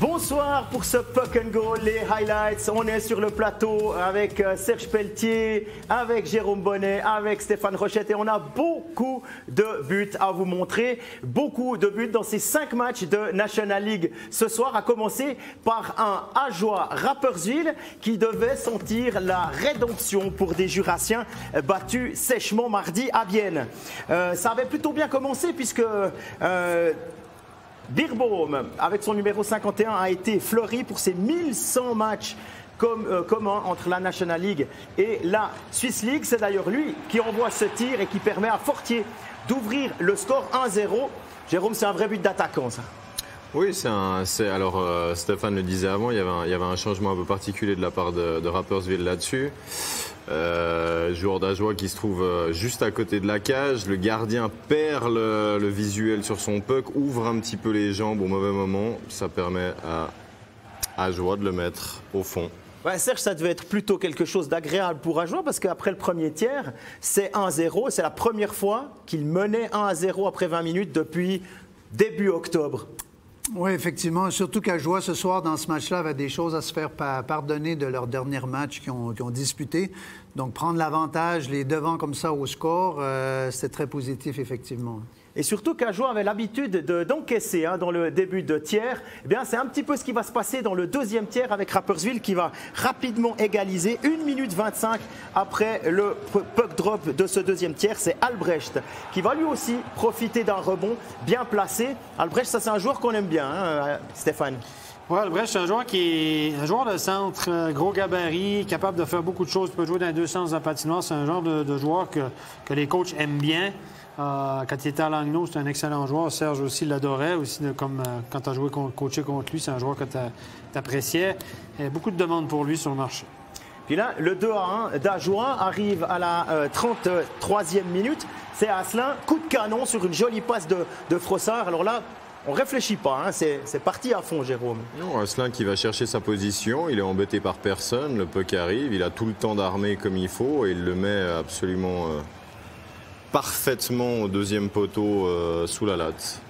Bonsoir pour ce Puck and Goal, les highlights. On est sur le plateau avec Serge Pelletier, avec Jérôme Bonnet, avec Stéphane Rochette et on a beaucoup de buts à vous montrer. Beaucoup de buts dans ces 5 matchs de National League ce soir, à commencer par un Ajoie Rapperswil qui devait sentir la rédemption pour des Jurassiens battus sèchement mardi à Bienne. Ça avait plutôt bien commencé puisque Beerbohm, avec son numéro 51, a été fleuri pour ses 1100 matchs communs entre la National League et la Swiss League. C'est d'ailleurs lui qui envoie ce tir et qui permet à Fortier d'ouvrir le score 1-0. Jérôme, c'est un vrai but d'attaquant, ça. Oui, alors Stéphane le disait avant, il y avait un changement un peu particulier de la part de Rapperswil là-dessus. Joueur d'Ajoie qui se trouve juste à côté de la cage. Le gardien perd le visuel sur son puck, ouvre un petit peu les jambes au mauvais moment. Ça permet à Ajoie de le mettre au fond. Ouais, Serge, ça devait être plutôt quelque chose d'agréable pour Ajoie parce qu'après le premier tiers, c'est 1-0. C'est la première fois qu'il menait 1-0 après 20 minutes depuis début octobre. Oui, effectivement. Surtout qu'Ajoie, ce soir, dans ce match-là, avait des choses à se faire pardonner de leur dernier match qu'ils ont disputé. Donc, prendre l'avantage, les devants comme ça au score, c'était très positif, effectivement. Et surtout qu'Ajoie avait l'habitude d'encaisser dans le début de tiers. Eh bien, c'est un petit peu ce qui va se passer dans le deuxième tiers avec Rapperswil qui va rapidement égaliser. 1 minute 25 après le puck drop de ce deuxième tiers. C'est Albrecht qui va lui aussi profiter d'un rebond bien placé. Albrecht, ça c'est un joueur qu'on aime bien, hein, Stéphane. Oui, Albrecht, c'est un joueur qui est un joueur de centre, gros gabarit, capable de faire beaucoup de choses, peut jouer dans les deux sens de la patinoire. C'est un genre de joueur que les coachs aiment bien. Quand il était à Langnau, c'était un excellent joueur. Serge aussi l'adorait, aussi comme quand tu as coaché contre lui, c'est un joueur que tu appréciais. Il y a beaucoup de demandes pour lui sur le marché. Puis là, le 2-1 d'Ajoie arrive à la 33e minute. C'est Asselin, coup de canon sur une jolie passe de Frossard. Alors là, on ne réfléchit pas, hein. C'est parti à fond, Jérôme. Non, Asselin qui va chercher sa position, il est embêté par personne, le puck arrive, il a tout le temps d'armer comme il faut et il le met absolument parfaitement au deuxième poteau sous la latte.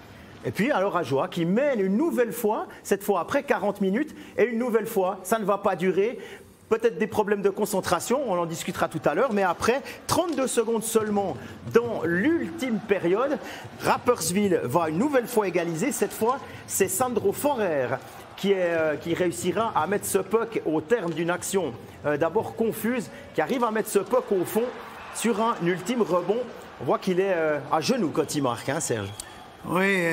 Et puis alors Ajoie qui mène une nouvelle fois, cette fois après 40 minutes, et une nouvelle fois, ça ne va pas durer. Peut-être des problèmes de concentration, on en discutera tout à l'heure, mais après 32 secondes seulement dans l'ultime période, Rapperswil va une nouvelle fois égaliser. Cette fois, c'est Sandro Forer qui réussira à mettre ce puck au terme d'une action d'abord confuse, qui arrive à mettre ce puck au fond sur un ultime rebond. On voit qu'il est à genoux quand il marque, hein, Serge? Oui,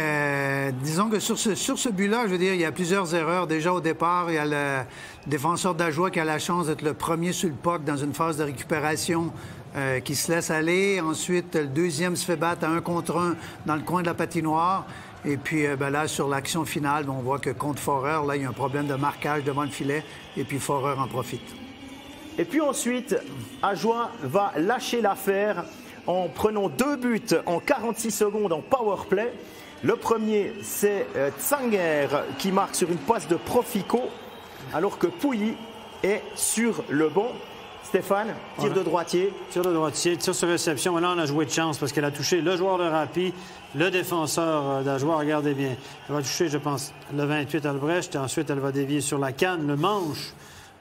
disons que sur ce but-là, je veux dire, il y a plusieurs erreurs. Déjà au départ, il y a le défenseur d'Ajoie qui a la chance d'être le premier sur le puck dans une phase de récupération qui se laisse aller. Ensuite, le deuxième se fait battre à 1 contre 1 dans le coin de la patinoire. Et puis là, sur l'action finale, on voit que contre Forer, là, il y a un problème de marquage devant le filet. Et puis Forer en profite. Et puis ensuite, Ajoie va lâcher l'affaire en prenant 2 buts en 46 secondes en power play. Le premier, c'est Tsanger qui marque sur une passe de Profico, alors que Pouilly est sur le banc. Stéphane, tir de droitier. Tir de droitier, tir sur réception. Et là, on a joué de chance parce qu'elle a touché le joueur de Rapi, le défenseur d'Ajoie. Regardez bien. Elle va toucher, je pense, le 28 Albrecht. Et ensuite, elle va dévier sur la canne, le manche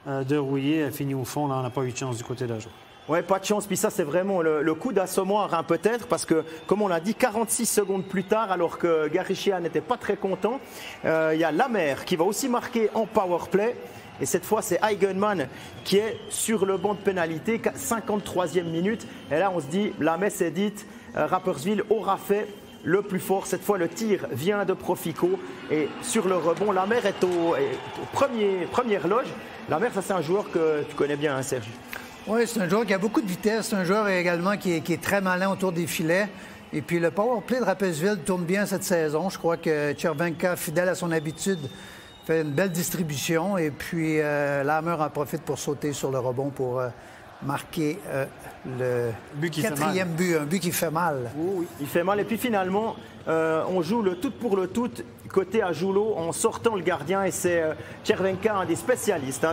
de Rouillé. Elle finit au fond. Là, on n'a pas eu de chance du côté d'Ajoie. Ouais, pas de chance. Puis ça, c'est vraiment le coup d'assommoir, hein, peut-être, parce que, comme on l'a dit, 46 secondes plus tard, alors que Garichia n'était pas très content, il y a Lamer qui va aussi marquer en power play. Et cette fois, c'est Eigenmann qui est sur le banc de pénalité, 53e minute. Et là, on se dit, la messe est dite, Rapperswil aura fait le plus fort. Cette fois, le tir vient de Profico. Et sur le rebond, Lamer est au première loge. Lamer, ça, c'est un joueur que tu connais bien, hein, Serge? Oui, c'est un joueur qui a beaucoup de vitesse. C'est un joueur également qui est très malin autour des filets. Et puis le power play de Rapperswil tourne bien cette saison. Je crois que Chervenka, fidèle à son habitude, fait une belle distribution. Et puis Lamer en profite pour sauter sur le rebond pour marquer le quatrième but. Un but qui fait mal. Oui, il fait mal. Et puis finalement, on joue le tout pour le tout côté à Joulot en sortant le gardien. Et c'est Chervenka, un des spécialistes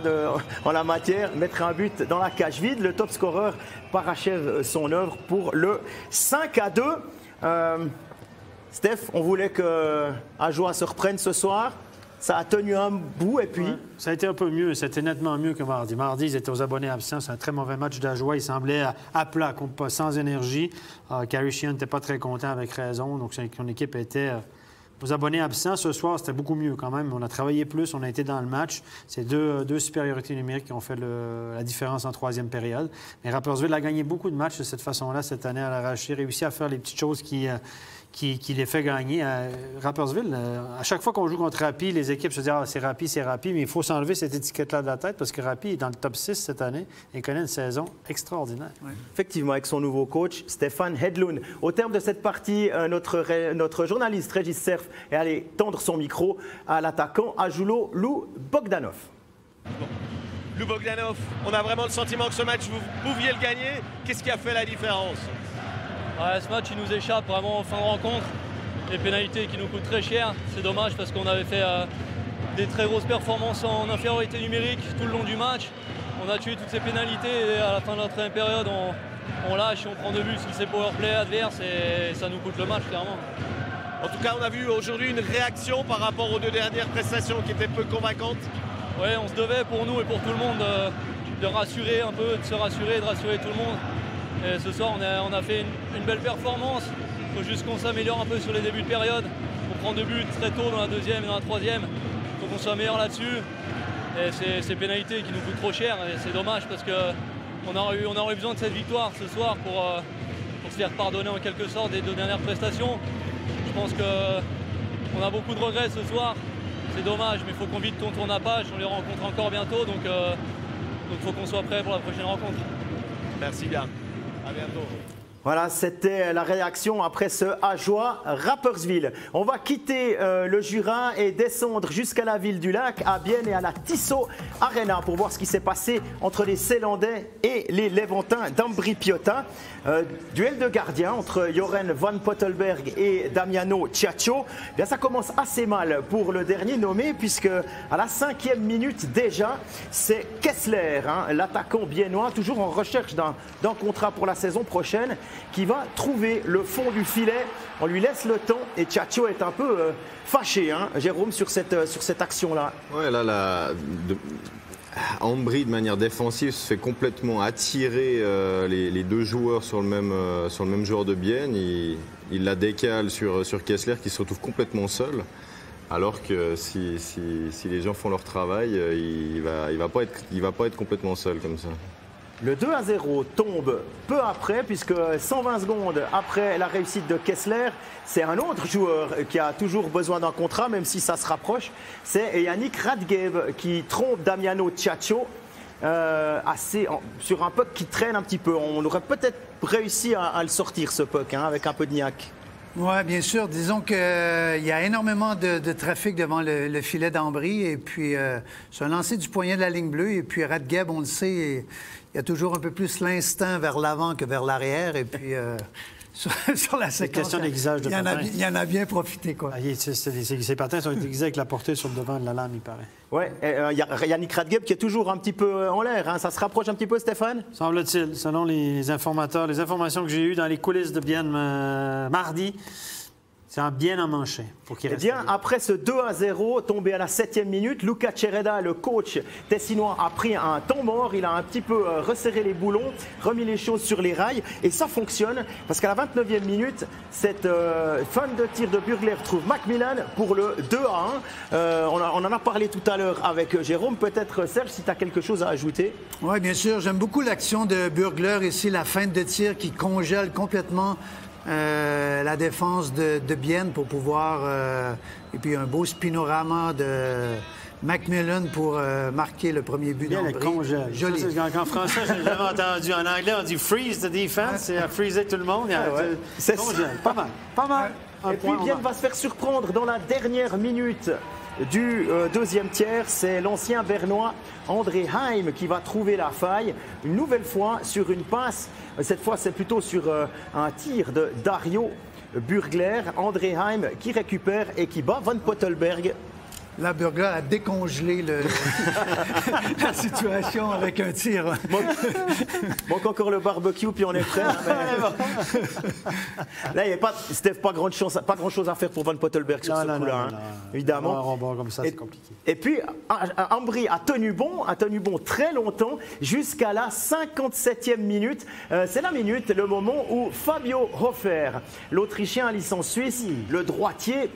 en la matière, mettre un but dans la cage vide. Le top scorer parachève son œuvre pour le 5-2. Steph, on voulait que Ajoie se reprenne ce soir. ça a tenu un bout et puis... Ouais, ça a été un peu mieux, c'était nettement mieux que mardi. Mardi, ils étaient aux abonnés absents, c'est un très mauvais match d'Ajoie. Il semblait à plat, sans énergie. Carey Sheehan n'était pas très content avec raison, donc son équipe était... aux abonnés absents, ce soir, c'était beaucoup mieux quand même. On a travaillé plus, on a été dans le match. C'est deux supériorités numériques qui ont fait la différence en troisième période. Mais Rapperswil a gagné beaucoup de matchs de cette façon-là cette année à l'arraché, réussi à faire les petites choses qui les fait gagner. Rapperswil, à chaque fois qu'on joue contre Rapi, les équipes se disent « Ah, c'est Rapi », mais il faut s'enlever cette étiquette-là de la tête parce que Rapi est dans le top 6 cette année et connaît une saison extraordinaire. Ouais. Effectivement, avec son nouveau coach, Stéphane Hedlund. Au terme de cette partie, notre journaliste Régis Cerf est allé tendre son micro à l'attaquant Ajulo Lou Bogdanov. Bon. Lou Bogdanov, on a vraiment le sentiment que ce match, vous pouviez le gagner. Qu'est-ce qui a fait la différence? Ouais, ce match, il nous échappe vraiment en fin de rencontre. Les pénalités qui nous coûtent très cher. C'est dommage parce qu'on avait fait des très grosses performances en infériorité numérique tout le long du match. On a tué toutes ces pénalités et à la fin de la troisième période, on lâche et on prend 2 buts sur ces powerplay adverses et ça nous coûte le match, clairement. En tout cas, on a vu aujourd'hui une réaction par rapport aux 2 dernières prestations qui étaient peu convaincantes. Oui, on se devait pour nous et pour tout le monde de rassurer un peu, de se rassurer, de rassurer tout le monde. Et ce soir, on a fait une belle performance. Il faut juste qu'on s'améliore un peu sur les débuts de période. On prend 2 buts très tôt dans la deuxième et dans la troisième. Il faut qu'on soit meilleur là-dessus. Et c'est ces pénalités qui nous coûtent trop cher. Et c'est dommage parce qu'on aurait besoin de cette victoire ce soir pour se faire pardonner en quelque sorte des 2 dernières prestations. Je pense qu'on a beaucoup de regrets ce soir. C'est dommage, mais il faut qu'on vite tourne la page. On les rencontre encore bientôt. Donc il faut qu'on soit prêt pour la prochaine rencontre. Merci bien. À bientôt. Voilà, c'était la réaction après ce Ajoie-Rapperswil. On va quitter le Jura et descendre jusqu'à la ville du Lac, à Bienne et à la Tissot Arena pour voir ce qui s'est passé entre les Ceylandais et les Levantins d'Ambri-Piotta. Duel de gardiens entre Joren Van Pottelberg et Damiano Ciaccio. Bien, ça commence assez mal pour le dernier nommé puisque à la 5e minute déjà, c'est Kessler, l'attaquant biennois, toujours en recherche d'un contrat pour la saison prochaine, qui va trouver le fond du filet. On lui laisse le temps et Ciaccio est un peu fâché, Jérôme, sur cette action-là. Ouais, là, Ambry, de manière défensive, se fait complètement attirer les 2 joueurs sur le même joueur de Bienne. Il la décale sur Kessler qui se retrouve complètement seul. Alors que si les gens font leur travail, il va pas être complètement seul comme ça. Le 2-0 tombe peu après, puisque 120 secondes après la réussite de Kessler, c'est un autre joueur qui a toujours besoin d'un contrat, même si ça se rapproche. C'est Yannick Radgev qui trompe Damiano Ciaccio sur un puck qui traîne un petit peu. On aurait peut-être réussi à le sortir, ce puck, avec un peu de niaque. Oui, bien sûr. Disons qu'il y a énormément de trafic devant le filet d'Ambry. Et puis, c'est un lancer du poignet de la ligne bleue. Et puis, Radgev, on le sait, il y a toujours un peu plus l'instinct vers l'avant que vers l'arrière. Et puis, sur la séquence, il y en a bien profité, quoi. Ses patins sont aiguisés avec la portée sur le devant de la lame, il paraît. Oui, il y a Yannick Radgev qui est toujours un petit peu en l'air. Ça se rapproche un petit peu, Stéphane? Semble-t-il, selon les informateurs, les informations que j'ai eues dans les coulisses de Bienne mardi, c'est un bien à mancher pour qu'il reste. Eh bien, après ce 2-0 tombé à la 7e minute, Luca Cereda, le coach tessinois, a pris un temps mort. Il a un petit peu resserré les boulons, remis les choses sur les rails. Et ça fonctionne parce qu'à la 29e minute, cette fin de tir de Burgler trouve Macmillan pour le 2-1. On en a parlé tout à l'heure avec Jérôme. Peut-être, Serge, si tu as quelque chose à ajouter. Oui, bien sûr. J'aime beaucoup l'action de Burgler ici, la fin de tir qui congèle complètement la défense de Bienne pour pouvoir... et puis un beau spinorama de Macmillan pour marquer le premier but d'Ambry. Joli. En français, je l'ai jamais entendu. En anglais, on dit « freeze the defense ». C'est à freezer tout le monde. C'est congèle. Pas mal. Pas mal. Et puis Bienne va se faire surprendre dans la dernière minute du deuxième tiers. C'est l'ancien Bernois André Heim qui va trouver la faille. Une nouvelle fois sur une passe. Cette fois, c'est plutôt sur un tir de Dario Burgler. André Heim qui récupère et qui bat Van Pottelberg. La Burgla a décongelé la situation avec un tir. Manque encore le barbecue, puis on est prêt. Là, il n'y a pas, Steph, pas grand-chose à faire pour Van Pottelberg sur ce coup-là, évidemment. Comme ça, c'est compliqué. Et puis, Ambry a tenu bon très longtemps, jusqu'à la 57e minute. C'est la minute, le moment où Fabio Hofer, l'Autrichien à licence suisse, le droitier,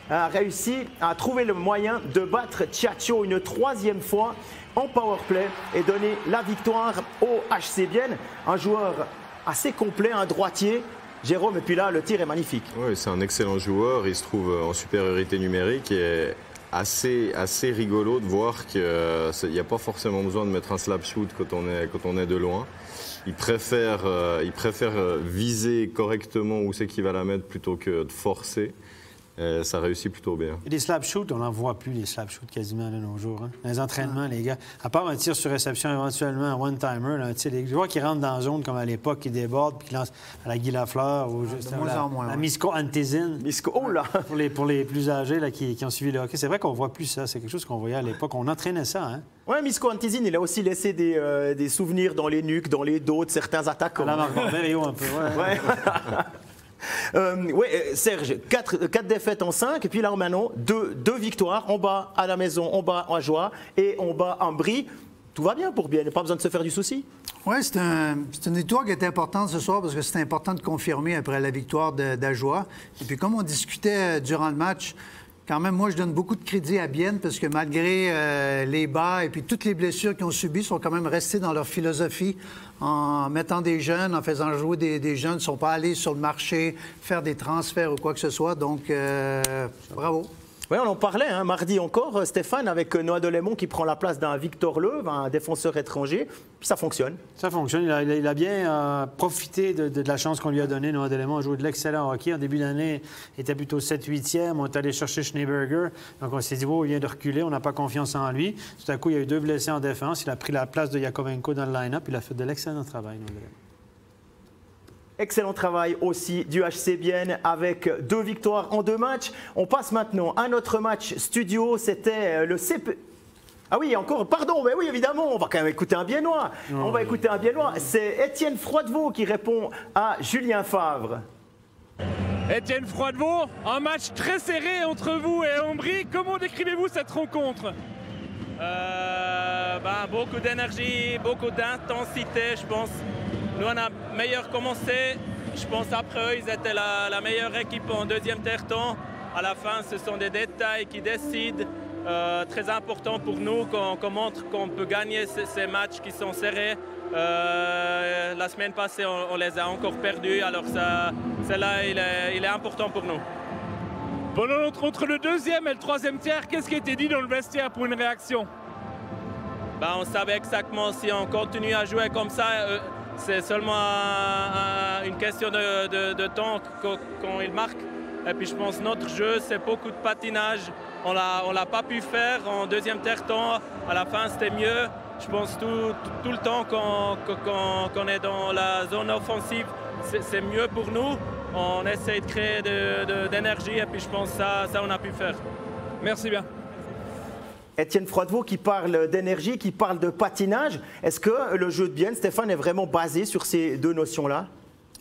a réussi à trouver le moyen de battre Tchatcho une 3e fois en powerplay et donner la victoire au HC Bienne. Un joueur assez complet, un droitier. Jérôme, et puis là, le tir est magnifique. Oui, c'est un excellent joueur. Il se trouve en supériorité numérique et assez rigolo de voir qu'il n'y a pas forcément besoin de mettre un slap shoot quand on est de loin. Il préfère viser correctement où c'est qu'il va la mettre plutôt que de forcer. Ça réussit plutôt bien. Et les slap shoots, on n'en voit plus, les slap shoots quasiment de nos jours. Hein. Dans les entraînements, les gars, à part un tir sur réception, éventuellement un one-timer, les joueurs qui rentrent dans la zone comme à l'époque, qui débordent puis qui lancent à la Guy Lafleur ou juste la Misko Antezin. Oh là! Pour les plus âgés là, qui ont suivi le hockey. C'est vrai qu'on ne voit plus ça. C'est quelque chose qu'on voyait à l'époque. On entraînait ça. Hein? Oui, Misko Antezin, il a aussi laissé des souvenirs dans les nuques, dans les dos de certains attaquants. La Marc Bordel, un peu. Ouais. Serge, 4 défaites en 5, et puis là maintenant 2 victoires. On bat à la maison, on bat à Joie et on bat Ambry. Tout va bien pour Bienne, pas besoin de se faire du souci. Oui, c'est une victoire qui était importante ce soir parce que c'était important de confirmer après la victoire d'Ajoie. Et puis comme on discutait durant le match, quand même, moi, je donne beaucoup de crédit à Bienne parce que malgré les bas et puis toutes les blessures qu'ils ont subies, ils sont quand même restés dans leur philosophie en mettant des jeunes, en faisant jouer des jeunes. Ils ne sont pas allés sur le marché faire des transferts ou quoi que ce soit. Donc, bravo. Oui, on en parlait mardi encore, Stéphane, avec Noah Delémont qui prend la place d'un Victor Leuve, un défenseur étranger. Puis ça fonctionne. Ça fonctionne. Il a bien profité de la chance qu'on lui a donnée. Noah Delémont a joué de l'excellent hockey. En début d'année, il était plutôt 7-8e. On est allé chercher Schneeberger. Donc on s'est dit, il vient de reculer. On n'a pas confiance en lui. Tout à coup, il y a eu 2 blessés en défense. Il a pris la place de Yakovenko dans le line-up. Il a fait de l'excellent travail, Noah Delémont. Excellent travail aussi du HC Bienne avec 2 victoires en 2 matchs. On passe maintenant à notre match studio. C'était le CP... Ah oui, encore, pardon, mais oui, évidemment, on va quand même écouter un Biennois. On va écouter un Biennois. C'est Étienne Froidevaux qui répond à Julien Favre. Étienne Froidevaux, un match très serré entre vous et Ambry. Comment décrivez-vous cette rencontre? Beaucoup d'énergie, beaucoup d'intensité, je pense. Nous, on a meilleur commencé. Je pense après eux, ils étaient la meilleure équipe en deuxième tiers-temps. À la fin, ce sont des détails qui décident. Très important pour nous qu'on montre qu'on peut gagner ces matchs qui sont serrés. La semaine passée, on les a encore perdus. Alors celle-là, il est important pour nous. Entre le deuxième et le troisième tiers, qu'est-ce qui a été dit dans le vestiaire pour une réaction? On savait exactement si on continue à jouer comme ça. C'est seulement une question de temps quand il marque. Et puis je pense que notre jeu, c'est beaucoup de patinage. On l'a pas pu faire en deuxième tiers-temps. À la fin, c'était mieux. Je pense tout le temps qu'on est dans la zone offensive, c'est mieux pour nous. On essaie de créer d'énergie et puis je pense que ça on a pu faire. Merci bien. Étienne Froidevaux qui parle d'énergie, qui parle de patinage. Est-ce que le jeu de Bienne, Stéphane, est vraiment basé sur ces 2 notions-là?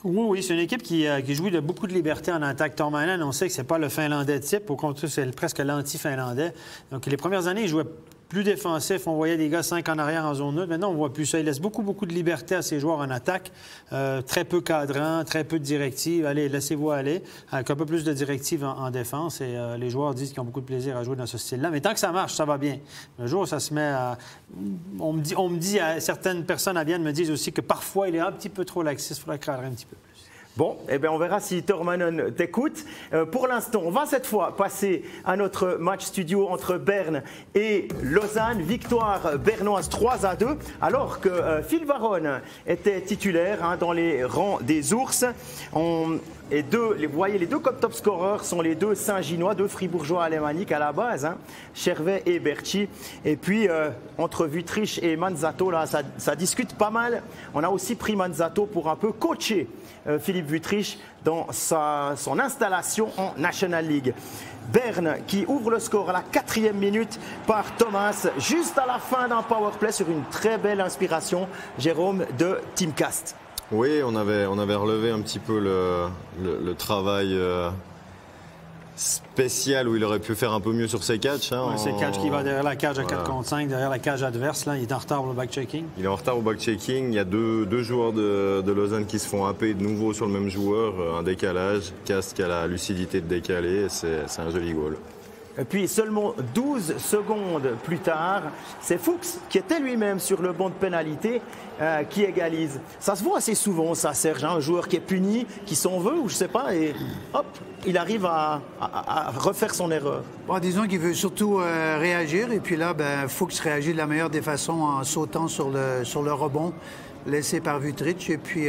Oui, c'est une équipe qui jouit de beaucoup de liberté en attaque. Tormanen, on sait que ce n'est pas le Finlandais type. Au contraire, c'est presque l'anti-Finlandais. Donc, les premières années, il jouait plus défensif. On voyait des gars 5 en arrière en zone neutre. Maintenant, on ne voit plus ça. Il laisse beaucoup de liberté à ses joueurs en attaque. Très peu cadrant, très peu de directives. Allez, laissez-vous aller. Avec un peu plus de directives en défense. Et les joueurs disent qu'ils ont beaucoup de plaisir à jouer dans ce style-là. Mais tant que ça marche, ça va bien. Le jour où ça se met à... On me dit, certaines personnes à Vienne me disent aussi que parfois, il est un petit peu trop laxiste. Il faudrait cadrer un petit peu plus. Bon, on verra si Tormanen t'écoute. Pour l'instant, on va cette fois passer à notre match studio entre Berne et Lausanne. Victoire bernoise 3-2, alors que Phil Varone était titulaire dans les rangs des Ours. Vous voyez, les 2 top scoreurs sont les 2 Saint-Ginois, 2 Fribourgeois alémaniques à la base, Chervet et Berchi. Et puis, entre Wüttrich et Manzato, là, ça discute pas mal. On a aussi pris Manzato pour un peu coacher Philippe Wüttrich dans son installation en National League. Berne qui ouvre le score à la 4e minute par Thomas, juste à la fin d'un powerplay sur une très belle inspiration, Jérôme, de Tim Cast. Oui, on avait relevé un petit peu le travail spécial où il aurait pu faire un peu mieux sur ses catchs. Hein, c'est le catch qui va derrière la cage à 4 contre 5, derrière la cage adverse. Là, il est en retard au back-checking. Il est en retard au back-checking. Il y a deux joueurs de Lausanne qui se font happer de nouveau sur le même joueur. Un décalage. Cast qui a la lucidité de décaler. C'est un joli goal. Et puis seulement 12 secondes plus tard, c'est Fuchs qui était lui-même sur le banc de pénalité qui égalise. Ça se voit assez souvent ça, Serge, hein, un joueur qui est puni, qui s'en veut ou je sais pas, et hop, il arrive à refaire son erreur. Bon, disons qu'il veut surtout réagir et puis là, Fuchs réagit de la meilleure des façons en sautant sur le rebond laissé par Wüthrich et puis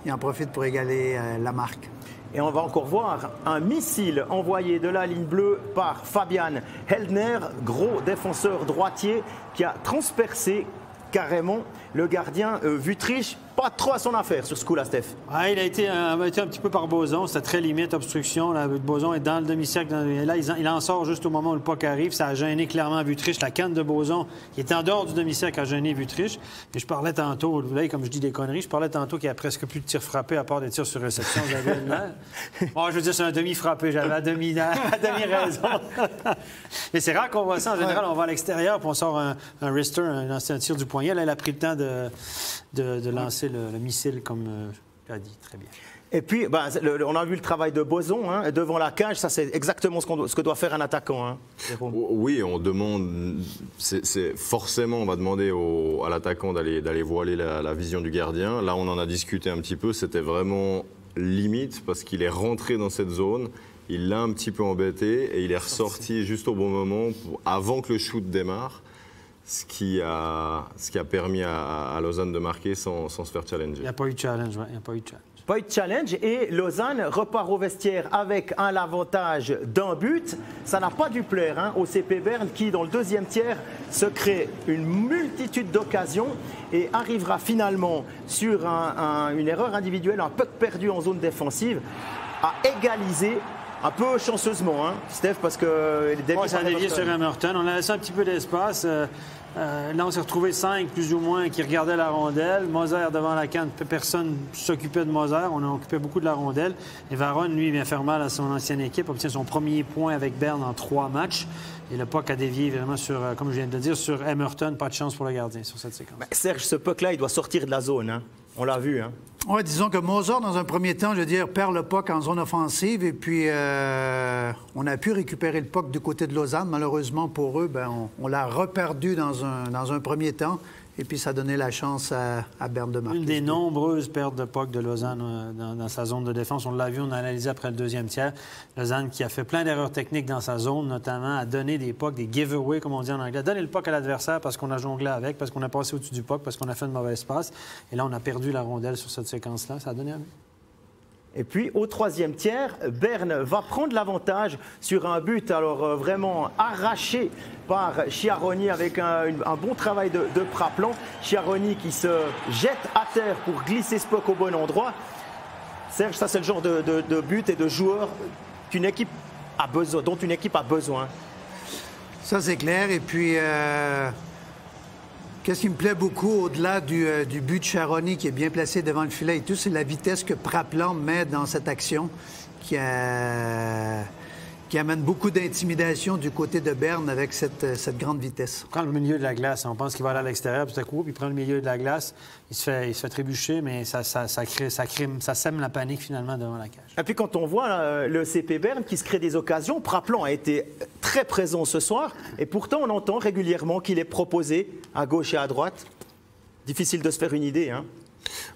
il en profite pour égaler la marque. Et on va encore voir un missile envoyé de la ligne bleue par Fabian Heldner, gros défenseur droitier qui a transpercé carrément le gardien Wüthrich. Pas trop à son affaire sur ce coup-là, Steph. Ah, il a été un petit peu par Boson. C'était très limite, obstruction. Là, Boson est dans le demi-cercle. Là, il en sort juste au moment où le puck arrive. Ça a gêné clairement Wüthrich. La canne de Boson, qui était en dehors du demi-cercle, a gêné Wüthrich. Mais je parlais tantôt, là, comme je dis des conneries, je parlais tantôt qu'il n'y a presque plus de tirs frappés à part des tirs sur réception. Bon, je veux dire, c'est un demi-frappé. J'avais à demi raison. Mais c'est rare qu'on voit ça. En général, on va à l'extérieur puis on sort un wrister, un tir du poignet. Là, il a pris le temps de lancer le missile, comme tu as dit, très bien. Et puis, on a vu le travail de Boson hein, devant la cage. Ça, c'est exactement ce que doit faire un attaquant. Hein, Jérôme. Oui, on demande. Forcément, on va demander à l'attaquant d'aller voiler la vision du gardien. Là, on en a discuté un petit peu. C'était vraiment limite parce qu'il est rentré dans cette zone. Il l'a un petit peu embêté et il est ressorti juste au bon moment avant que le shoot démarre. Ce qui a permis à Lausanne de marquer sans se faire challenger. Il n'y a pas eu de challenge, oui. Il n'y a pas eu de challenge. Pas eu de challenge et Lausanne repart au vestiaire avec un avantage d'un but. Ça n'a pas dû plaire hein, au CP Berne qui, dans le deuxième tiers, se crée une multitude d'occasions et arrivera finalement sur une erreur individuelle, un puck perdu en zone défensive, à égaliser. Un peu chanceusement, hein, Steph, parce que... Ça a dévié sur Emerton. On a laissé un petit peu d'espace. Là, on s'est retrouvé 5, plus ou moins, qui regardaient la rondelle. Moser devant la canne, personne ne s'occupait de Moser. On a occupé beaucoup de la rondelle. Et Varon, lui, vient faire mal à son ancienne équipe, obtient son premier point avec Berne en 3 matchs. Et le puck a dévié vraiment sur, comme je viens de le dire, sur Emerton. Pas de chance pour le gardien sur cette séquence. Serge, ce puck-là, il doit sortir de la zone. Hein. On l'a vu. Hein. Oui, disons que Moser, dans un premier temps, je veux dire, perd le puck en zone offensive et puis on a pu récupérer le puck du côté de Lausanne. Malheureusement pour eux, on l'a reperdu dans un premier temps et puis ça a donné la chance à Berne de marquer. Une des nombreuses pertes de puck de Lausanne dans sa zone de défense. On l'a vu, on a analysé après le deuxième tiers. Lausanne qui a fait plein d'erreurs techniques dans sa zone, notamment à donner des pucks, des giveaways, comme on dit en anglais. Donner le puck à l'adversaire parce qu'on a jonglé avec, parce qu'on a passé au-dessus du puck, parce qu'on a fait une mauvaise passe. Et là, on a perdu la rondelle sur cette séquence-là. Ça a donné un but. Et puis, au troisième tiers, Berne va prendre l'avantage sur un but alors vraiment arraché par Chiaroni avec un bon travail de Praplan. Chiaroni qui se jette à terre pour glisser ce puck au bon endroit. Serge, ça c'est le genre de but et de joueur dont une équipe a besoin. Ça c'est clair. Et puis... Qu'est-ce qui me plaît beaucoup, au-delà du but de Chiaroni qui est bien placé devant le filet et tout, c'est la vitesse que Praplan met dans cette action qui amène beaucoup d'intimidation du côté de Berne avec cette grande vitesse. Il prend le milieu de la glace. On pense qu'il va aller à l'extérieur, tout à coup, puis il prend le milieu de la glace. Il se fait trébucher, mais ça sème la panique finalement devant la cage. Et puis quand on voit le CP Berne qui se crée des occasions, Praplan a été très présent ce soir et pourtant on entend régulièrement qu'il est proposé à gauche et à droite. Difficile de se faire une idée, hein.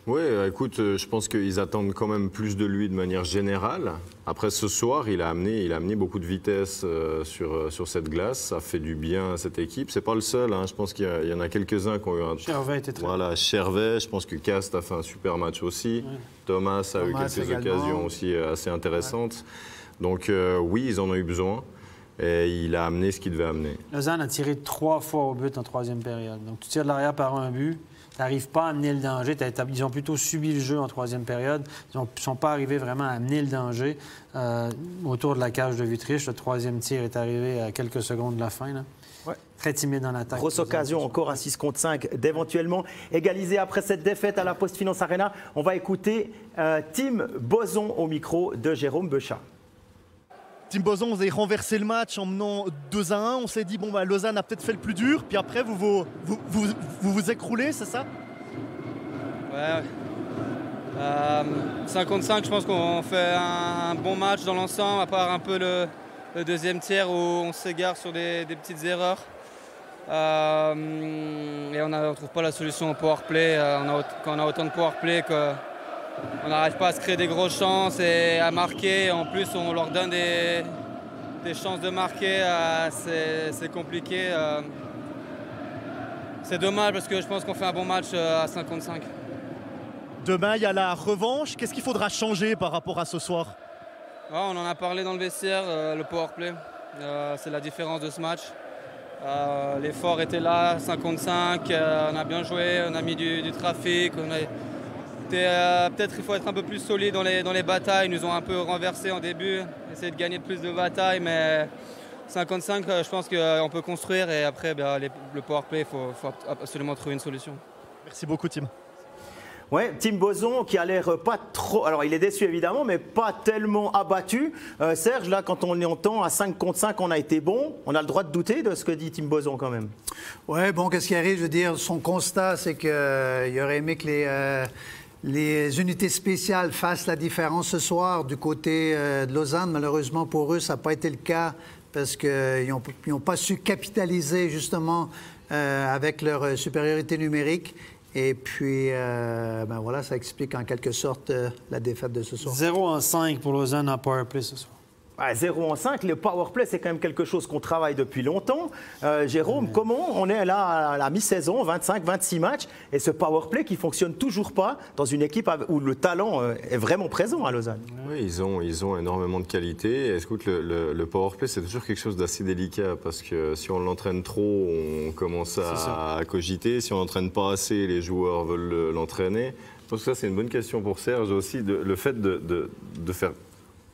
Oui, écoute, je pense qu'ils attendent quand même plus de lui de manière générale. Après, ce soir, il a amené beaucoup de vitesse sur cette glace. Ça fait du bien à cette équipe. C'est pas le seul. Hein. Je pense qu'il y en a quelques-uns qui ont eu un... Chervet était très Voilà, Chervet. Je pense que Cast a fait un super match aussi. Ouais. Thomas a eu quelques occasions aussi assez intéressantes. Ouais. Donc, oui, ils en ont eu besoin. Et il a amené ce qu'il devait amener. Lausanne a tiré 3 fois au but en troisième période. Donc, tu tires de l'arrière par un but. Tu n'arrives pas à amener le danger. Ils ont plutôt subi le jeu en troisième période. Ils ne sont pas arrivés vraiment à amener le danger autour de la cage de Wüthrich. Le troisième tir est arrivé à quelques secondes de la fin. Là. Ouais. Très timide dans l'attaque. Grosse occasion encore à 6 contre 5 d'éventuellement égaliser après cette défaite à la Postfinance Arena. On va écouter Tim Boson au micro de Jérôme Beuchat. Tim Boson, vous avez renversé le match en menant 2-1. On s'est dit, bon, bah, Lausanne a peut-être fait le plus dur. Puis après, vous écroulez, c'est ça? Ouais. 55, je pense qu'on fait un bon match dans l'ensemble, à part un peu le deuxième tiers où on s'égare sur des petites erreurs. Et on ne trouve pas la solution au powerplay. Quand on a autant de powerplay on n'arrive pas à se créer des grosses chances et à marquer. En plus, on leur donne des chances de marquer. C'est compliqué. C'est dommage parce que je pense qu'on fait un bon match à 55. Demain, il y a la revanche. Qu'est-ce qu'il faudra changer par rapport à ce soir? On en a parlé dans le vestiaire, le powerplay. C'est la différence de ce match. L'effort était là, 55. On a bien joué, on a mis du trafic. Peut-être il faut être un peu plus solide dans les batailles. Ils nous ont un peu renversé en début, essayer de gagner plus de batailles, mais 55, je pense qu'on peut construire et après le powerplay, il faut absolument trouver une solution. Merci beaucoup, Tim. Ouais, Tim Boson qui a l'air pas trop... Alors, il est déçu évidemment, mais pas tellement abattu. Serge, là, quand on entend à 5 contre 5, on a été bon. On a le droit de douter de ce que dit Tim Boson quand même. Oui, bon, qu'est-ce qui arrive? Je veux dire, son constat, c'est qu'il aurait aimé que les unités spéciales fassent la différence ce soir du côté de Lausanne. Malheureusement pour eux, ça n'a pas été le cas parce qu'ils n'ont pas su capitaliser justement avec leur supériorité numérique. Et puis, voilà, ça explique en quelque sorte la défaite de ce soir. 0-5 pour Lausanne en powerplay ce soir. 0-5, le powerplay, c'est quand même quelque chose qu'on travaille depuis longtemps. Jérôme, comment on est là à la mi-saison, 25-26 matchs, et ce powerplay qui ne fonctionne toujours pas dans une équipe où le talent est vraiment présent à Lausanne? Oui, ils ont énormément de qualité. Écoute, le powerplay, c'est toujours quelque chose d'assez délicat parce que si on l'entraîne trop, on commence à cogiter. Si on l'entraîne pas assez, les joueurs veulent l'entraîner. Je pense que ça, c'est une bonne question pour Serge aussi, le fait de faire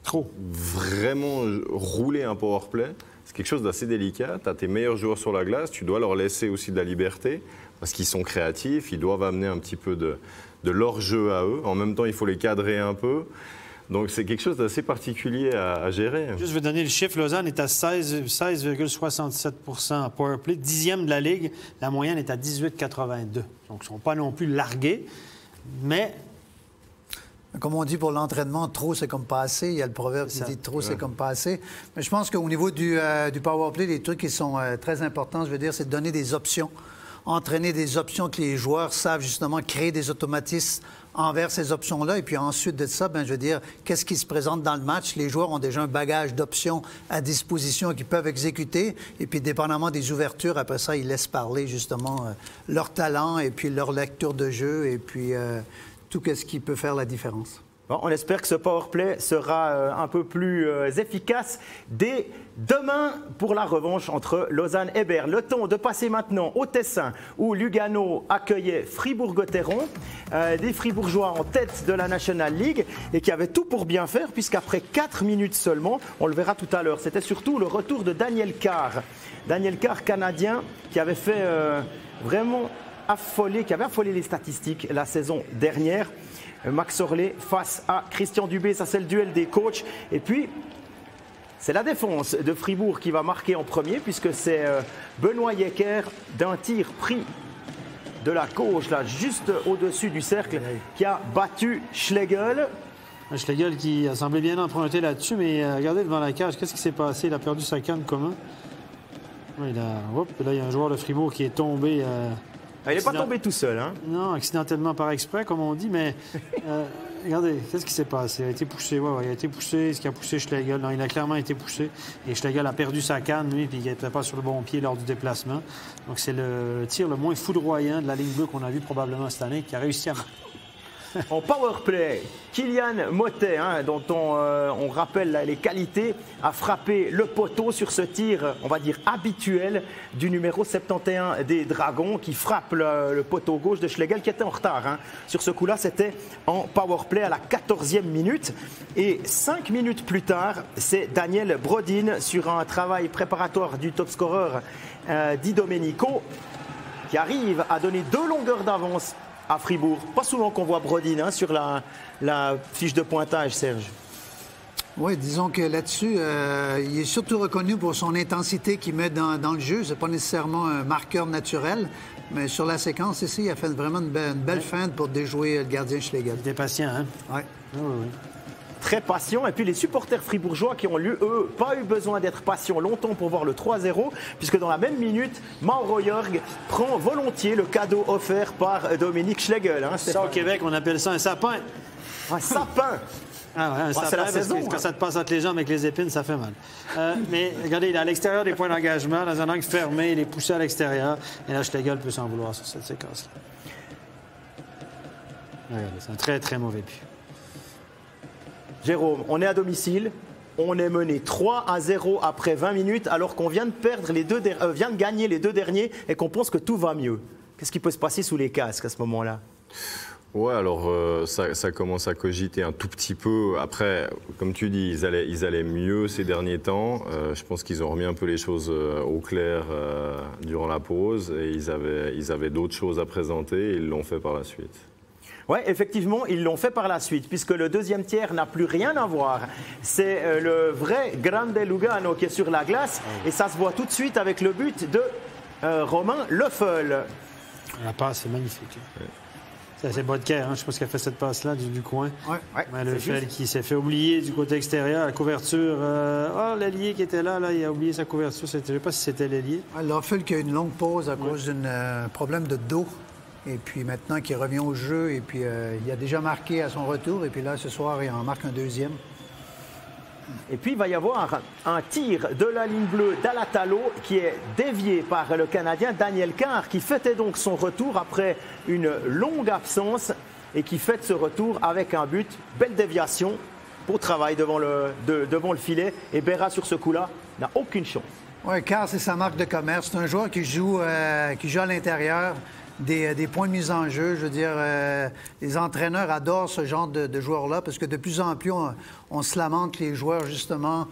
trop vraiment rouler un powerplay, c'est quelque chose d'assez délicat. Tu as tes meilleurs joueurs sur la glace, tu dois leur laisser aussi de la liberté parce qu'ils sont créatifs, ils doivent amener un petit peu de leur jeu à eux. En même temps, il faut les cadrer un peu. Donc, c'est quelque chose d'assez particulier à gérer. Juste, je vais donner le chiffre. Lausanne est à 16,67% en powerplay, 10e de la Ligue. La moyenne est à 18,82. Donc, ils ne sont pas non plus largués, mais... Comme on dit pour l'entraînement, trop c'est comme pas assez. Il y a le proverbe qui dit trop c'est comme pas assez. Mais je pense qu'au niveau du powerplay, les trucs qui sont très importants, je veux dire, c'est de donner des options. Entraîner des options que les joueurs savent justement créer des automatismes envers ces options-là. Et puis ensuite de ça, je veux dire, qu'est-ce qui se présente dans le match? Les joueurs ont déjà un bagage d'options à disposition qu'ils peuvent exécuter. Et puis, dépendamment des ouvertures, après ça, ils laissent parler justement leur talent et puis leur lecture de jeu et puis tout ce qui peut faire la différence. Bon, on espère que ce powerplay sera un peu plus efficace dès demain pour la revanche entre Lausanne et Berne. Le temps de passer maintenant au Tessin où Lugano accueillait Fribourg-Gotteron, des Fribourgeois en tête de la National League et qui avaient tout pour bien faire puisqu'après 4 minutes seulement, on le verra tout à l'heure, c'était surtout le retour de Daniel Carr. Daniel Carr, Canadien, qui avait fait vraiment qui avait affolé les statistiques la saison dernière. Max Orlé face à Christian Dubé, ça c'est le duel des coachs. Et puis, c'est la défense de Fribourg qui va marquer en premier puisque c'est Benoît Yecker d'un tir pris de la gauche, là, juste au-dessus du cercle, qui a battu Schlegel. Schlegel qui a semblé bien emprunté là-dessus, mais regardez devant la cage, qu'est-ce qui s'est passé? Il a perdu sa canne comment? Ouais, là, il y a un joueur de Fribourg qui est tombé... il n'est pas tombé tout seul, hein? Non, accidentellement par exprès, comme on dit, mais regardez, qu'est-ce qui s'est passé? Il a été poussé, il a été poussé, ce qui a poussé Schlegel. Non, il a clairement été poussé. Et Schlegel a perdu sa canne, lui, puis il n'était pas sur le bon pied lors du déplacement. Donc, c'est le tir le moins foudroyant de la ligne bleue qu'on a vu probablement cette année, qui a réussi à marquer. En power play, Kylian Motet, dont on rappelle les qualités, a frappé le poteau sur ce tir, on va dire habituel, du numéro 71 des Dragons, qui frappe le poteau gauche de Schlegel, qui était en retard. Sur ce coup-là, c'était en power play à la 14e minute. Et 5 minutes plus tard, c'est Daniel Brodin, sur un travail préparatoire du top scorer Di Domenico, qui arrive à donner 2 longueurs d'avance à Fribourg. Pas souvent qu'on voit Brodin sur la fiche de pointage, Serge. Oui, disons que là-dessus, il est surtout reconnu pour son intensité qu'il met dans le jeu. C'est pas nécessairement un marqueur naturel, mais sur la séquence ici, il a fait vraiment une belle feinte pour déjouer le gardien Schlegel. Il était patient, hein? Oui. Oui. Très patient. Et puis les supporters fribourgeois qui ont, eux, pas eu besoin d'être patients longtemps pour voir le 3-0, puisque dans la même minute, Mauro Jorg prend volontiers le cadeau offert par Dominique Schlegel. Ça, au Québec, on appelle ça un sapin. Un sapin! Ah ouais, un sapin, c'est la parce saison. que quand ça te passe entre les jambes avec les épines, ça fait mal. Mais regardez, il est à l'extérieur des points d'engagement, dans un angle fermé, il est poussé à l'extérieur. Et là, Schlegel peut s'en vouloir sur cette séquence-là. Regardez, c'est un très, très mauvais but. Jérôme, on est à domicile, on est mené 3-0 après 20 minutes, alors qu'on vient de gagner les 2 derniers et qu'on pense que tout va mieux. Qu'est-ce qui peut se passer sous les casques à ce moment-là? Ouais, alors ça commence à cogiter un tout petit peu. Après, comme tu dis, ils allaient mieux ces derniers temps. Je pense qu'ils ont remis un peu les choses au clair durant la pause et ils avaient d'autres choses à présenter et ils l'ont fait par la suite. Oui, effectivement, ils l'ont fait par la suite, puisque le deuxième tiers n'a plus rien à voir. C'est le vrai Grande Lugano qui est sur la glace, et ça se voit tout de suite avec le but de Romain Leffel. La passe, c'est magnifique. Ouais. C'est Bodker, je pense qu'il a fait cette passe-là du coin. Ouais, Leffel qui s'est fait oublier du côté extérieur, la couverture. L'ailier qui était là, il a oublié sa couverture. Je ne sais pas si c'était l'ailier. Leffel qui a eu une longue pause à cause d'un problème de dos. Et puis maintenant qu'il revient au jeu, et puis il a déjà marqué à son retour, et puis là, ce soir, il en marque un deuxième. Et puis, il va y avoir un tir de la ligne bleue d'Alatalo qui est dévié par le Canadien Daniel Carr, qui fêtait donc son retour après une longue absence et qui fête ce retour avec un but. Belle déviation, beau travail devant le filet. Et Berra, sur ce coup-là, n'a aucune chance. Oui, Carr, c'est sa marque de commerce. C'est un joueur qui joue à l'intérieur. Des points de mise en jeu. Je veux dire, les entraîneurs adorent ce genre de joueurs-là parce que de plus en plus, on se lamente que les joueurs, justement,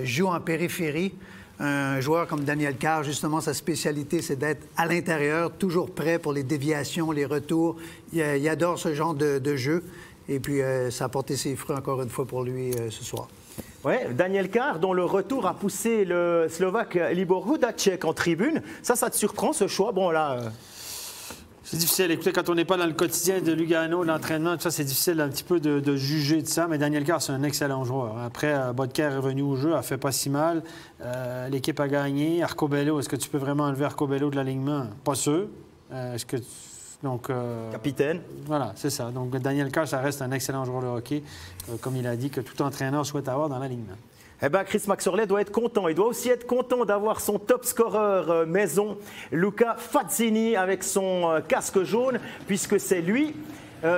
jouent en périphérie. Un joueur comme Daniel Carr, justement, sa spécialité, c'est d'être à l'intérieur, toujours prêt pour les déviations, les retours. Il adore ce genre de jeu. Et puis, ça a porté ses fruits encore une fois pour lui ce soir. Oui, Daniel Carr, dont le retour a poussé le Slovaque Libor Hudacek en tribune. Ça te surprend, ce choix? Bon, là... C'est difficile. Écoutez, quand on n'est pas dans le quotidien de Lugano, l'entraînement, tout ça, c'est difficile un petit peu de juger de ça. Mais Daniel Carr, c'est un excellent joueur. Après, Bodker est revenu au jeu, a fait pas si mal. L'équipe a gagné. Arcobello, est-ce que tu peux vraiment enlever Arcobello de l'alignement? Pas sûr. Capitaine. Voilà, c'est ça. Donc, Daniel Carr, ça reste un excellent joueur de hockey, comme il a dit, que tout entraîneur souhaite avoir dans l'alignement. Eh bien, Chris Maxorley doit être content. Il doit aussi être content d'avoir son top scoreur maison, Luca Fazzini, avec son casque jaune, puisque c'est lui,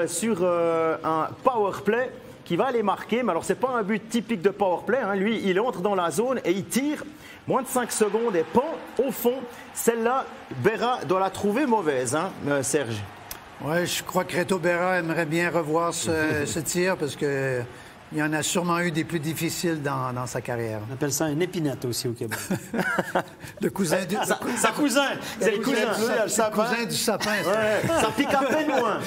sur un power play, qui va aller marquer. Mais alors, ce n'est pas un but typique de power play. Lui, il entre dans la zone et il tire. Moins de 5 secondes et pan au fond. Celle-là, Berra doit la trouver mauvaise, Serge. Oui, je crois que Reto Berra aimerait bien revoir ce tir parce que... Il y en a sûrement eu des plus difficiles dans sa carrière. On appelle ça un épinette aussi au Québec. Le cousin du... Sa cousin. C'est le cousin. Le cousin du sapin. Ouais, ça pique à peine moins.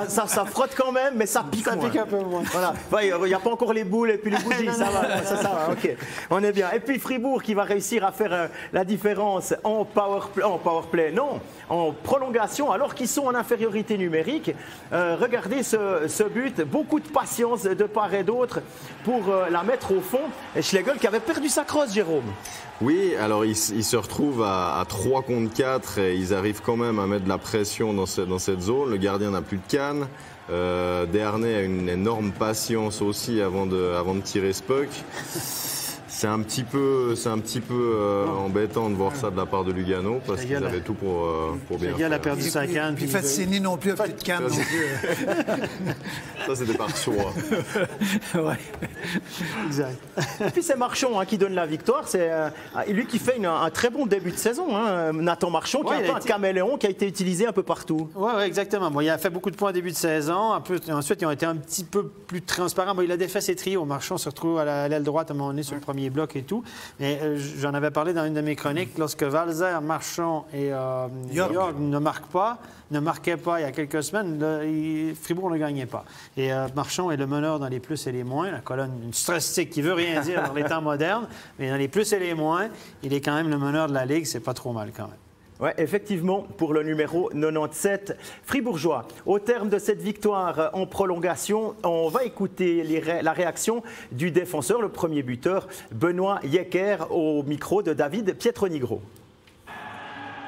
Ça frotte quand même, mais ça pique moins. Ça pique un peu moins. Voilà. Il n'y a pas encore les boules et puis les bougies. Ça va. OK. On est bien. Et puis Fribourg qui va réussir à faire la différence en powerplay. Non, en prolongation, alors qu'ils sont en infériorité numérique. Regardez ce but. Beaucoup de patience de part et d'autre pour la mettre au fond. Et Schlegel qui avait perdu sa crosse, Jérôme. Oui, alors ils se retrouvent à 3 contre 4 et ils arrivent quand même à mettre de la pression dans cette zone. Le gardien n'a plus de canne. Desharnais a une énorme patience aussi avant de tirer ce puck. C'est un petit peu embêtant de voir ça de la part de Lugano parce qu'ils avaient tout pour bien faire. Il a perdu sa canne. Puis Fazzini non plus a plus de canne non plus. Ça, c'était par choix. Ouais. Exact. Et puis c'est Marchand qui donne la victoire. C'est lui qui fait un très bon début de saison. Nathan Marchand, qui est un caméléon qui a été utilisé un peu partout. Oui, exactement. Bon, il a fait beaucoup de points au début de saison. Ensuite, ils ont été un petit peu plus transparents. Bon, il a défait ses trios. Marchand se retrouve à l'aile droite à un moment donné sur le premier bloc et tout. Mais j'en avais parlé dans une de mes chroniques. Lorsque Valzer, Marchand et Jorg ne marquaient pas il y a quelques semaines, Fribourg ne gagnait pas. Et Marchand est le meneur dans les plus et les moins. La colonne, une statistique qui ne veut rien dire dans les temps modernes, mais dans les plus et les moins, il est quand même le meneur de la Ligue. C'est pas trop mal quand même. Oui, effectivement, pour le numéro 97 fribourgeois. Au terme de cette victoire en prolongation, on va écouter la réaction du défenseur, le premier buteur, Benoît Yecker, au micro de David Pietronigro.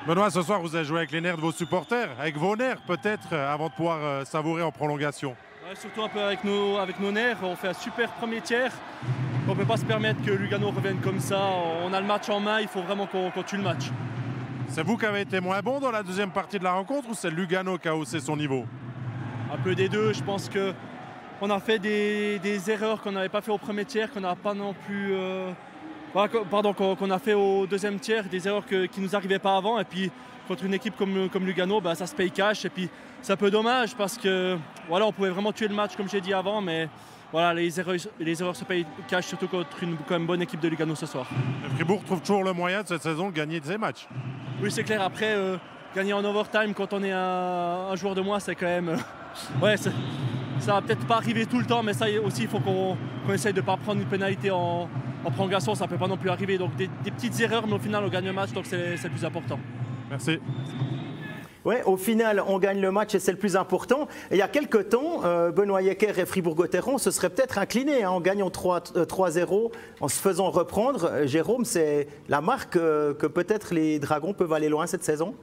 Benoît, ce soir, vous avez joué avec les nerfs de vos supporters, avec vos nerfs peut-être, avant de pouvoir savourer en prolongation. Ouais, surtout un peu avec nos nerfs. On fait un super premier tiers. On ne peut pas se permettre que Lugano revienne comme ça. On a le match en main, il faut vraiment qu'on tue le match. C'est vous qui avez été moins bon dans la deuxième partie de la rencontre ou c'est Lugano qui a haussé son niveau? Un peu des deux. Je pense qu'on a fait des erreurs qu'on n'avait pas fait au premier tiers, qu'on n'a pas non plus... qu'on a fait au deuxième tiers, des erreurs qui ne nous arrivaient pas avant. Et puis, contre une équipe comme Lugano, ça se paye cash. Et puis, c'est un peu dommage parce que on pouvait vraiment tuer le match, comme j'ai dit avant. Mais voilà, les erreurs se payent cash, surtout contre une quand même bonne équipe de Lugano ce soir. Fribourg trouve toujours le moyen de cette saison de gagner ses matchs. Oui, c'est clair. Après, gagner en overtime quand on est un joueur de moins, c'est quand même... ça va peut-être pas arriver tout le temps, mais ça aussi, il faut qu'on essaye de ne pas prendre une pénalité en prolongation. Ça ne peut pas non plus arriver. Donc des petites erreurs, mais au final, on gagne le match, donc c'est le plus important. Merci. Oui, au final, on gagne le match et c'est le plus important. Et il y a quelques temps, Benoît Yecker et Fribourg-Gotteron se seraient peut-être inclinés en gagnant 3-0, en se faisant reprendre. Jérôme, c'est la marque que peut-être les Dragons peuvent aller loin cette saison?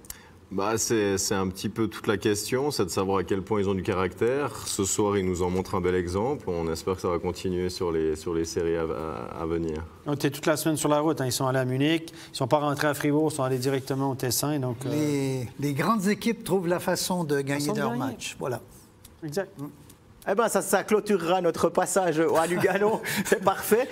C'est un petit peu toute la question, c'est de savoir à quel point ils ont du caractère. Ce soir, ils nous en montrent un bel exemple. On espère que ça va continuer sur les séries à venir. On était toute la semaine sur la route. Ils sont allés à Munich, ils ne sont pas rentrés à Fribourg, ils sont allés directement au Tessin. Donc, les grandes équipes trouvent la façon de gagner leur match. Voilà. Exact. Eh bien, ça clôturera notre passage à Lugano. C'est parfait.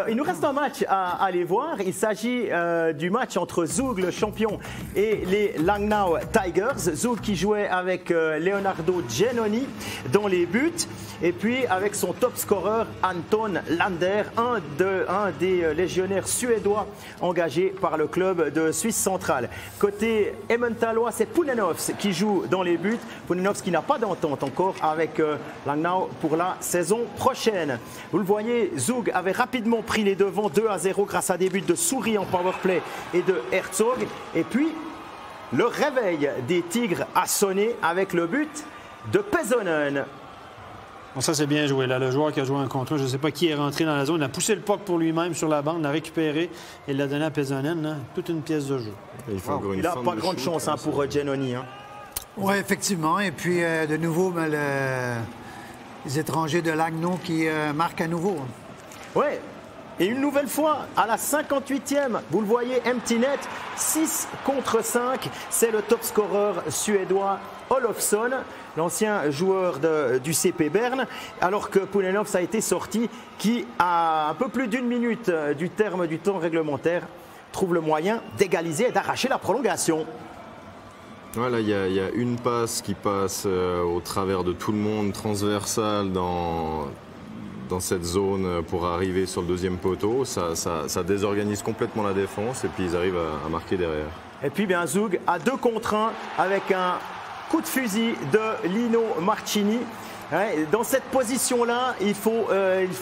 Il nous reste un match à aller voir. Il s'agit du match entre Zug, le champion, et les Langnau Tigers. Zug qui jouait avec Leonardo Giannoni dans les buts. Et puis avec son top scorer Anton Lander, un des légionnaires suédois engagés par le club de Suisse centrale. Côté Emmentalois, c'est Pounenovs qui joue dans les buts. Pounenovs qui n'a pas d'entente encore avec Langnau pour la saison prochaine. Vous le voyez, Zug avait rapidement pris les devants 2-0 grâce à des buts de Souris en powerplay et de Herzog. Et puis, le réveil des Tigres a sonné avec le but de Pesonen. Bon, ça, c'est bien joué. Là, le joueur qui a joué un contre, je ne sais pas qui est rentré dans la zone, il a poussé le puck pour lui-même sur la bande, l'a récupéré et l'a donné à Pesonen. Toute une pièce de jeu. Il n'a pas grande chance pour Giannoni. Oui, effectivement. Et puis, de nouveau, les étrangers de Langnau qui marquent à nouveau. Oui, et une nouvelle fois, à la 58e, vous le voyez, empty net, 6 contre 5. C'est le top scorer suédois Olofsson, l'ancien joueur du CP Berne, alors que Pounenovs a été sorti, qui, à un peu plus d'une minute du terme du temps réglementaire, trouve le moyen d'égaliser et d'arracher la prolongation. Voilà, il y a une passe qui passe au travers de tout le monde, transversale dans cette zone pour arriver sur le deuxième poteau. Ça désorganise complètement la défense et puis ils arrivent à marquer derrière. Et puis bien Zug à 2 contre 1 avec un coup de fusil de Lino Marcini. Dans cette position-là, il faut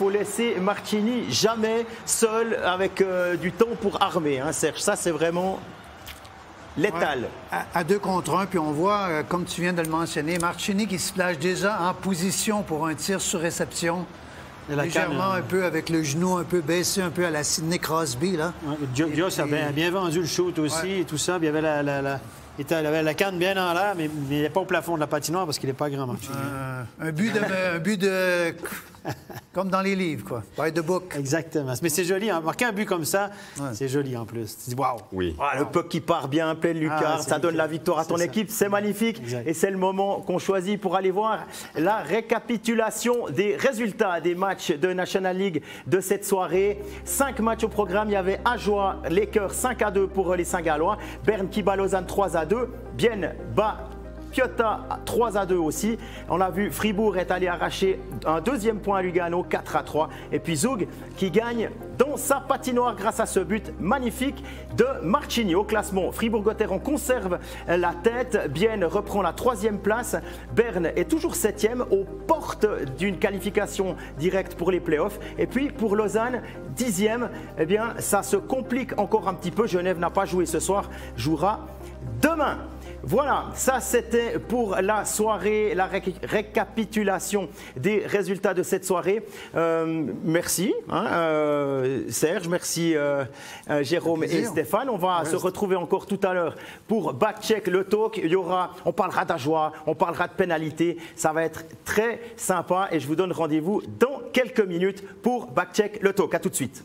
laisser Marcini jamais seul avec du temps pour armer. Serge, ça c'est vraiment... létal. Ouais, à 2 contre 1, puis on voit, comme tu viens de le mentionner, Marcini qui se place déjà en position pour un tir sur réception. Légèrement un peu avec le genou un peu baissé, un peu à la Sidney Crosby. Là. Ouais, Dios avait bien vendu le shoot aussi et tout ça. Il y avait il avait la canne bien en l'air, mais il n'est pas au plafond de la patinoire parce qu'il n'est pas grand. Un but de Comme dans les livres, quoi. By the book. Exactement. Mais c'est joli, hein. Marquer un but comme ça, c'est joli en plus. Tu dis, waouh! Oui. Le puck qui part bien, pleine lucarne, ça donne la victoire à ton équipe, c'est magnifique. Exact. Et c'est le moment qu'on choisit pour aller voir la récapitulation des résultats des matchs de National League de cette soirée. 5 matchs au programme, il y avait Ajoie, Lakers 5-2 pour les Saint-Gallois, Berne qui bat Lausanne 3-2, Bienne bat Piotta 3-2 aussi. On a vu Fribourg est allé arracher un deuxième point à Lugano 4-3. Et puis Zug qui gagne dans sa patinoire grâce à ce but magnifique de Marchini. Au classement, Fribourg-Gotteron conserve la tête. Bienne reprend la 3e place. Berne est toujours 7e aux portes d'une qualification directe pour les playoffs. Et puis pour Lausanne, 10e, eh bien ça se complique encore un petit peu. Genève n'a pas joué ce soir, jouera demain. Voilà, ça c'était pour la soirée, la récapitulation des résultats de cette soirée. Merci Serge, merci Jérôme et Stéphane. On va se retrouver encore tout à l'heure pour Backcheck le talk. On parlera d'Ajoie, on parlera de pénalité. Ça va être très sympa et je vous donne rendez-vous dans quelques minutes pour Backcheck le talk. À tout de suite.